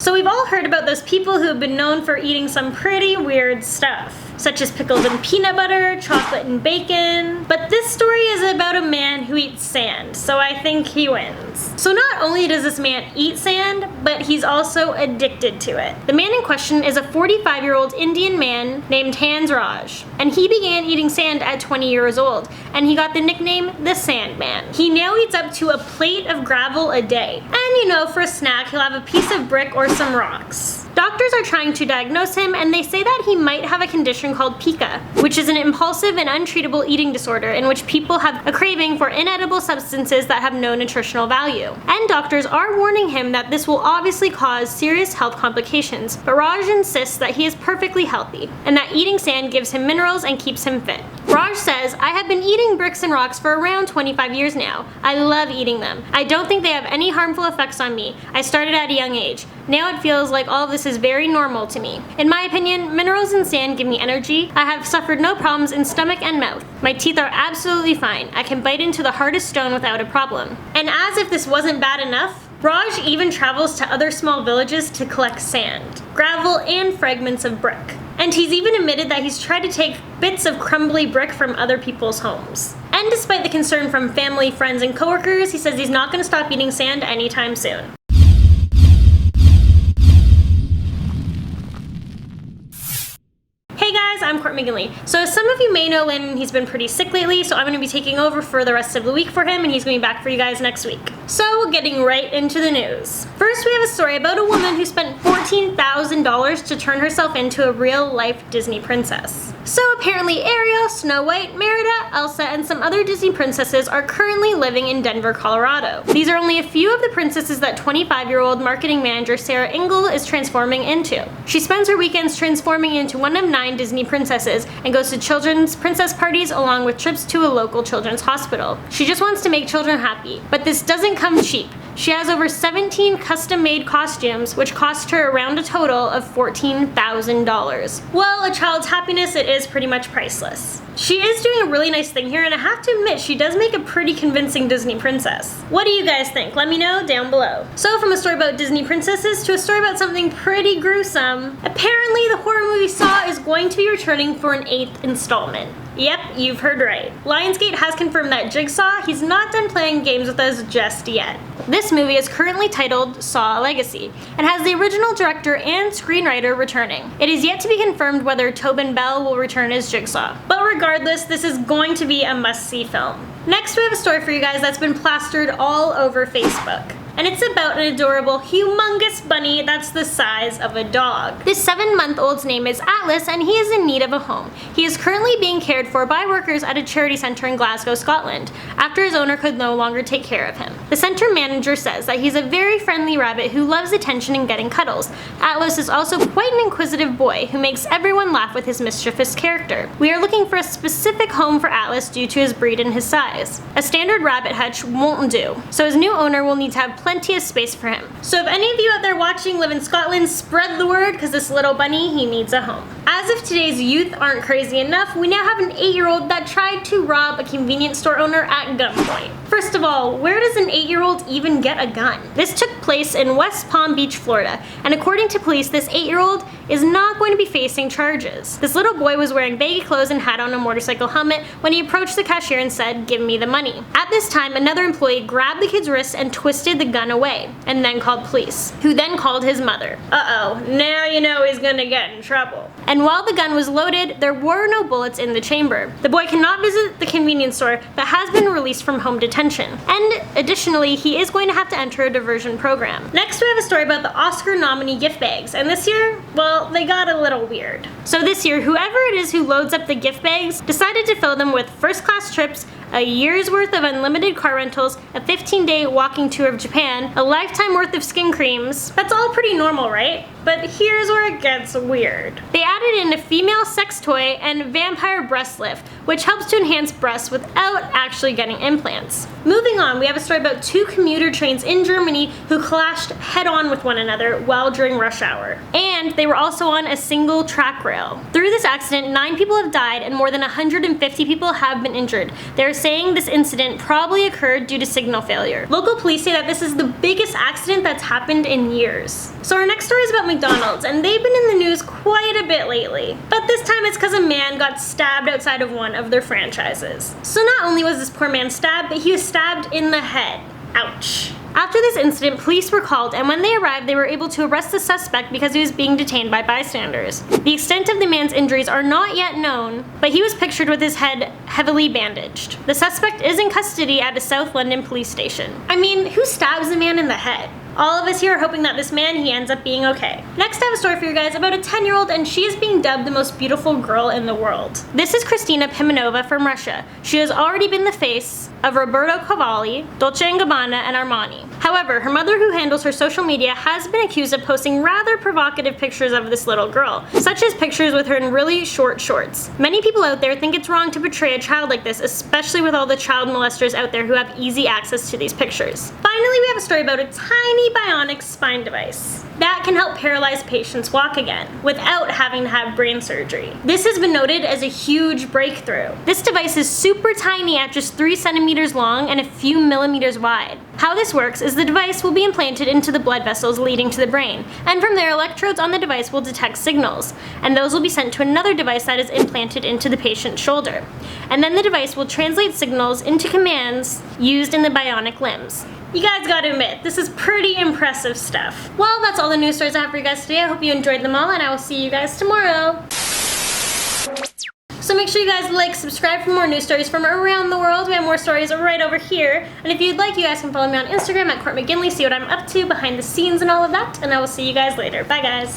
So we've all heard about those people who have been known for eating some pretty weird stuff, such as pickles and peanut butter, chocolate and bacon. But this story is about a man who eats sand, so I think he wins. So not only does this man eat sand, but he's also addicted to it. The man in question is a 45-year-old Indian man named Hans Raj, and he began eating sand at 20 years old, and he got the nickname the Sandman. He now eats up to a plate of gravel a day, and for a snack he'll have a piece of brick or some rocks. Doctors are trying to diagnose him, and they say that he might have a condition called Pica, which is an impulsive and untreatable eating disorder in which people have a craving for inedible substances that have no nutritional value. And doctors are warning him that this will obviously cause serious health complications, but Raj insists that he is perfectly healthy, and that eating sand gives him minerals and keeps him fit. Raj says, "I have been eating bricks and rocks for around 25 years now. I love eating them. I don't think they have any harmful effects on me. I started at a young age. Now it feels like all of this is very normal to me. In my opinion, minerals in sand give me energy. I have suffered no problems in stomach and mouth. My teeth are absolutely fine. I can bite into the hardest stone without a problem." And as if this wasn't bad enough, Raj even travels to other small villages to collect sand, gravel, and fragments of brick. And he's even admitted that he's tried to take bits of crumbly brick from other people's homes. And despite the concern from family, friends, and coworkers, he says he's not going to stop eating sand anytime soon. Hey guys, I'm Court McGinley. So as some of you may know, Landon, he's been pretty sick lately, so I'm going to be taking over for the rest of the week for him, and he's going to be back for you guys next week. So getting right into the news. First, we have a story about a woman who spent $14,000 to turn herself into a real-life Disney princess. So apparently Ariel, Snow White, Merida, Elsa, and some other Disney princesses are currently living in Denver, Colorado. These are only a few of the princesses that 25-year-old marketing manager Sarah Engel is transforming into. She spends her weekends transforming into one of 9 Disney princesses and goes to children's princess parties along with trips to a local children's hospital. She just wants to make children happy, but this doesn't come cheap. She has over 17 custom-made costumes, which cost her around a total of $14,000. Well, a child's happiness, it is pretty much priceless. She is doing a really nice thing here, and I have to admit, she does make a pretty convincing Disney princess. What do you guys think? Let me know down below. So from a story about Disney princesses to a story about something pretty gruesome, apparently the horror movie Saw is going to be returning for an 8th installment. Yep, you've heard right. Lionsgate has confirmed that Jigsaw, he's not done playing games with us just yet. This movie is currently titled Saw: Legacy, and has the original director and screenwriter returning. It is yet to be confirmed whether Tobin Bell will return as Jigsaw, but regardless, this is going to be a must-see film. Next, we have a story for you guys that's been plastered all over Facebook. And it's about an adorable, humongous bunny that's the size of a dog. This 7-month-old's name is Atlas, and he is in need of a home. He is currently being cared for by workers at a charity centre in Glasgow, Scotland, after his owner could no longer take care of him. The centre manager says that he's a very friendly rabbit who loves attention and getting cuddles. Atlas is also quite an inquisitive boy who makes everyone laugh with his mischievous character. We are looking for a specific home for Atlas due to his breed and his size. A standard rabbit hutch won't do, so his new owner will need to have plenty of space for him. So if any of you out there watching live in Scotland, spread the word, because this little bunny, he needs a home. As if today's youth aren't crazy enough, we now have an 8-year-old that tried to rob a convenience store owner at gunpoint. First of all, where does an 8-year-old even get a gun? This took place in West Palm Beach, Florida, and according to police, this 8-year-old is not going to be facing charges. This little boy was wearing baggy clothes and had on a motorcycle helmet when he approached the cashier and said, "Give me the money." At this time, another employee grabbed the kid's wrist and twisted the gun away, and then called police, who then called his mother. Uh-oh, now you know he's gonna get in trouble. And while the gun was loaded, there were no bullets in the chamber. The boy cannot visit the convenience store, but has been released from home detention. And additionally, he is going to have to enter a diversion program. Next, we have a story about the Oscar nominee gift bags, and this year, well, they got a little weird. So this year, whoever it is who loads up the gift bags decided to fill them with first-class trips, a year's worth of unlimited car rentals, a 15-day walking tour of Japan, a lifetime worth of skin creams. That's all pretty normal, right? But here's where it gets weird. They added in a female sex toy and vampire breast lift, which helps to enhance breasts without actually getting implants. Moving on, we have a story about 2 commuter trains in Germany who clashed head-on with one another while during rush hour. And and they were also on a single track rail. Through this accident, 9 people have died and more than 150 people have been injured. They're saying this incident probably occurred due to signal failure. Local police say that this is the biggest accident that's happened in years. So our next story is about McDonald's, and they've been in the news quite a bit lately. But this time it's because a man got stabbed outside of one of their franchises. So not only was this poor man stabbed, but he was stabbed in the head. Ouch. After this incident, police were called, and when they arrived, they were able to arrest the suspect because he was being detained by bystanders. The extent of the man's injuries are not yet known, but he was pictured with his head heavily bandaged. The suspect is in custody at a South London police station. I mean, who stabs a man in the head? All of us here are hoping that this man, he ends up being okay. Next, I have a story for you guys about a 10-year-old, and she is being dubbed the most beautiful girl in the world. This is Kristina Pimenova from Russia. She has already been the face of Roberto Cavalli, Dolce & Gabbana, and Armani. However, her mother, who handles her social media, has been accused of posting rather provocative pictures of this little girl, such as pictures with her in really short shorts. Many people out there think it's wrong to portray a child like this, especially with all the child molesters out there who have easy access to these pictures. Finally, we have a story about a tiny bionic spine device that can help paralyzed patients walk again without having to have brain surgery. This has been noted as a huge breakthrough. This device is super tiny at just 3 centimeters long and a few millimeters wide. How this works is the device will be implanted into the blood vessels leading to the brain, and from there electrodes on the device will detect signals, and those will be sent to another device that is implanted into the patient's shoulder. And then the device will translate signals into commands used in the bionic limbs. You guys gotta admit, this is pretty impressive stuff. Well, that's all the news stories I have for you guys today. I hope you enjoyed them all, and I will see you guys tomorrow. So make sure you guys like, subscribe for more news stories from around the world. We have more stories right over here. And if you'd like, you guys can follow me on Instagram at Court McGinley, see what I'm up to behind the scenes and all of that. And I will see you guys later. Bye guys.